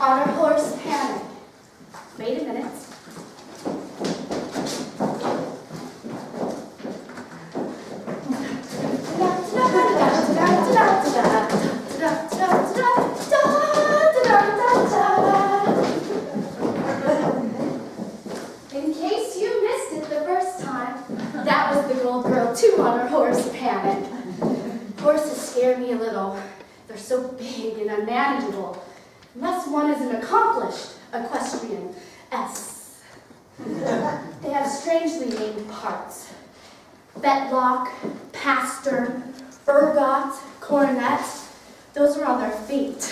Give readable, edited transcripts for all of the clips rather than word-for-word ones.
on her horse Panic. Wait a minute. In case you missed it the first time, that was the gold girl too on her horse Panic. Horses scare me a little. They're so big and unmanageable, unless one is an accomplished equestrian. They have strangely named parts. Fetlock, pastern, ergot, coronet, those are on their feet.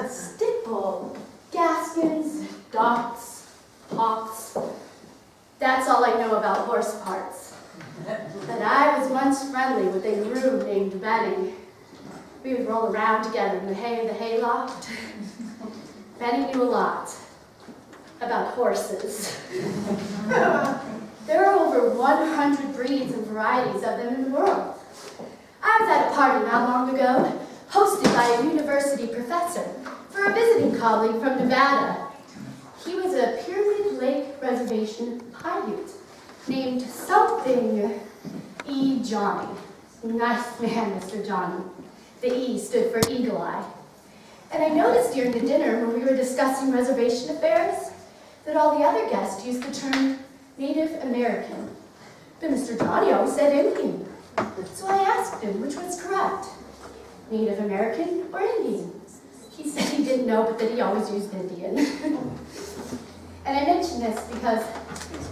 Stipple, gaskins, docks, hocks. That's all I know about horse parts. But I was once friendly with a groom named Benny. We would roll around together in the hay of the hayloft. Benny knew a lot about horses. There are over 100 breeds and varieties of them in the world. I was at a party not long ago, hosted by a university professor for a visiting colleague from Nevada. He was a Pyramid Lake Reservation Paiute named something E. Johnny. Nice man, Mr. Johnny. The E stood for Eagle Eye. And I noticed during the dinner when we were discussing reservation affairs that all the other guests used the term Native American. But Mr. Johnny always said Indian. So I asked him which was correct, Native American or Indian. He said he didn't know, but that he always used Indian. And I mention this because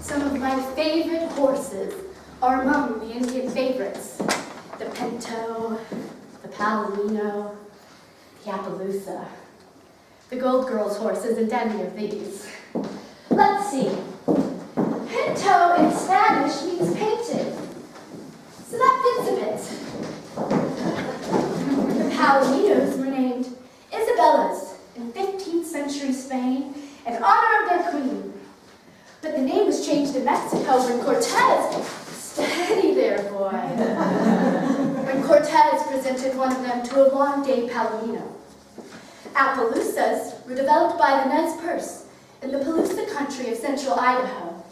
some of my favorite horses are among the Indian favorites. The Pinto, the Palomino, the Appaloosa. The Gold Girl's horse isn't any of these. Let's see. Pinto in Spanish means painted. So that fits a bit. The Palominos were named Isabellas in 15th century Spain in honor of their queen. But the name was changed in Mexico when Cortez, steady there, boy, when Cortez presented one of them to a long-day Palomino. Appaloosas were developed by the Nez Perce in the Paloosa country of central Idaho,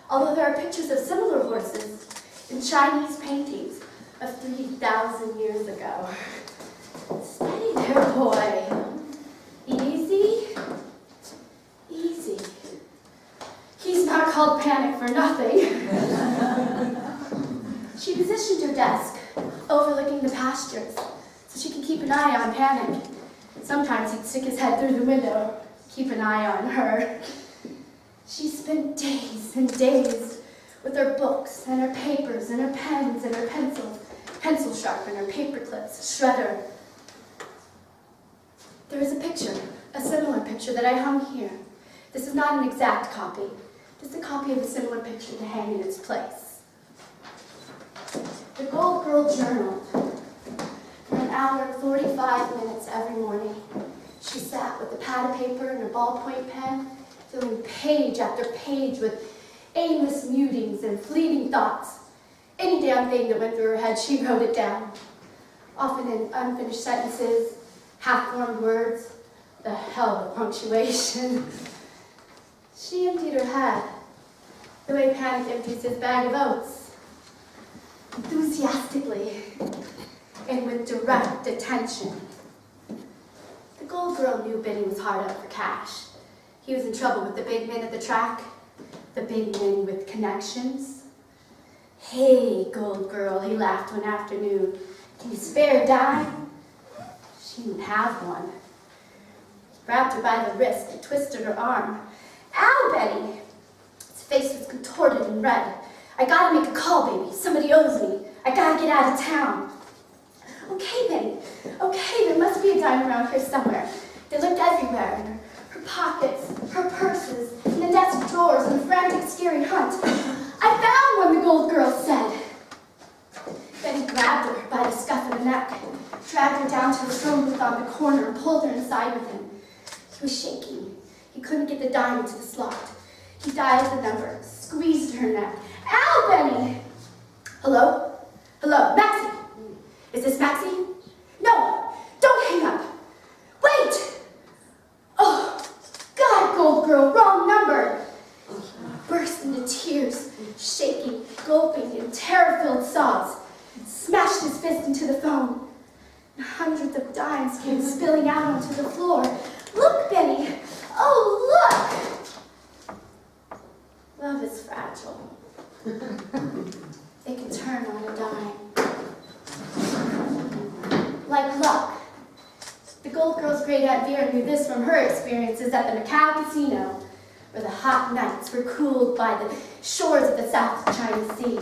although there are pictures of similar horses in Chinese paintings of 3,000 years ago. Steady there, boy. Easy, easy. He's not called Panic for nothing. She positioned her desk, overlooking the pastures, so she could keep an eye on Panic. Sometimes he'd stick his head through the window, keep an eye on her. She spent days and days with her books and her papers and her pens and her pencils, pencil sharpener, paper clips, shredder. There is a picture, a similar picture that I hung here. This is not an exact copy, just a copy of a similar picture to hang in its place. The Gold Girl journaled. For an hour and 45 minutes every morning, she sat with a pad of paper and a ballpoint pen, filling page after page with aimless musings and fleeting thoughts. Any damn thing that went through her head, she wrote it down. Often in unfinished sentences, half-formed words, the hell of punctuation. She emptied her head, the way Panic empties his bag of oats. Enthusiastically, and with direct attention. The Gold Girl knew Benny was hard up for cash. He was in trouble with the big men at the track, the big men with connections. Hey, Gold Girl, he laughed one afternoon. Can you spare a dime? She didn't have one. He grabbed her by the wrist and twisted her arm. Ow, Benny! His face was contorted and red. I gotta make a call, baby. Somebody owes me. I gotta get out of town. Okay, Benny. Okay, there must be a dime around here somewhere. They looked everywhere, in her pockets, her purses, in the desk drawers, in the frantic, scary hunt. I found one, the Gold Girl said. Benny grabbed her by the scuff of the neck, dragged her down to the phone booth on the corner, and pulled her inside with him. He was shaking. He couldn't get the dime into the slot. He dialed the number, squeezed her neck. Ow, Benny! Hello? Hello, Maxie? Is this Maxie? No, don't hang up. Wait! Oh, with terror-filled sobs, smashed his fist into the phone. And hundreds of dimes came spilling out onto the floor. Look, Benny! Oh, look! Love is fragile. It can turn on a dime. Like luck. The Gold Girl's great Aunt Vera knew this from her experiences at the Macau Casino, where the hot nights were cooled by the shores of the South China Sea.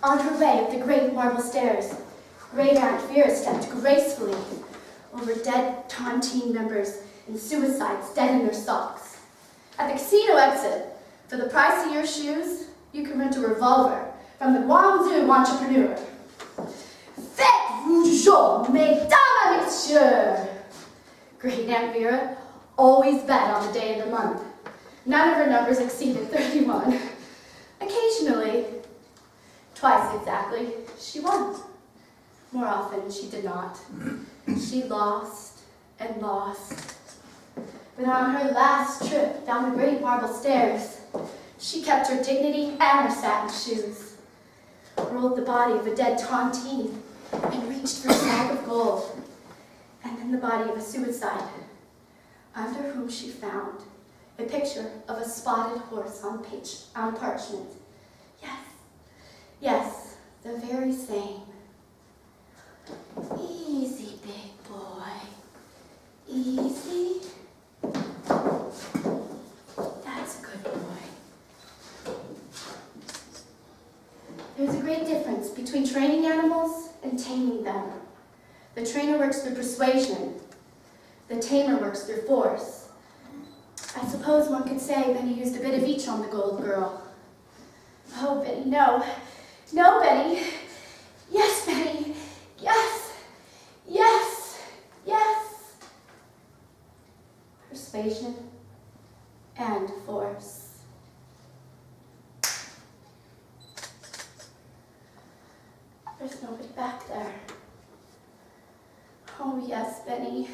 On her way up the great marble stairs, great Aunt Vera stepped gracefully over dead tontine members and suicides dead in their socks. At the casino exit, for the price of your shoes, you can rent a revolver from the Guangzhou entrepreneur. Faites-vous jour, mesdames et messieurs! Great Aunt Vera always bet on the day of the month. None of her numbers exceeded 31. Occasionally, twice exactly, she won. More often, she did not. She lost and lost. But on her last trip down the great marble stairs, she kept her dignity and her satin shoes, rolled the body of a dead tontine, and reached for a bag of gold, and then the body of a suicide, under whom she found a picture of a spotted horse on parchment. Yes, the very same. Easy, big boy. Easy. That's a good boy. There's a great difference between training animals and taming them. The trainer works through persuasion. The tamer works through force. I suppose one could say Benny used a bit of each on the Gold Girl. Oh, Benny, no. No, Benny. Yes, Benny. Yes. Yes. Yes. Persuasion and force. There's nobody back there. Oh, yes, Benny.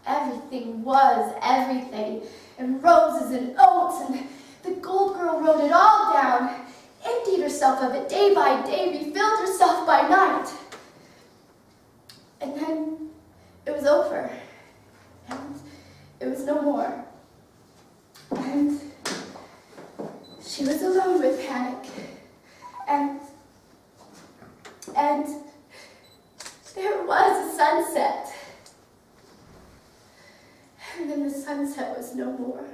Everything was everything, and roses and oats, and the Gold Girl wrote it all down, emptied herself of it day by day, refilled herself by night. And then it was over, and it was no more. And she was alone with panic, and there was a sunset. And then the sunset was no more.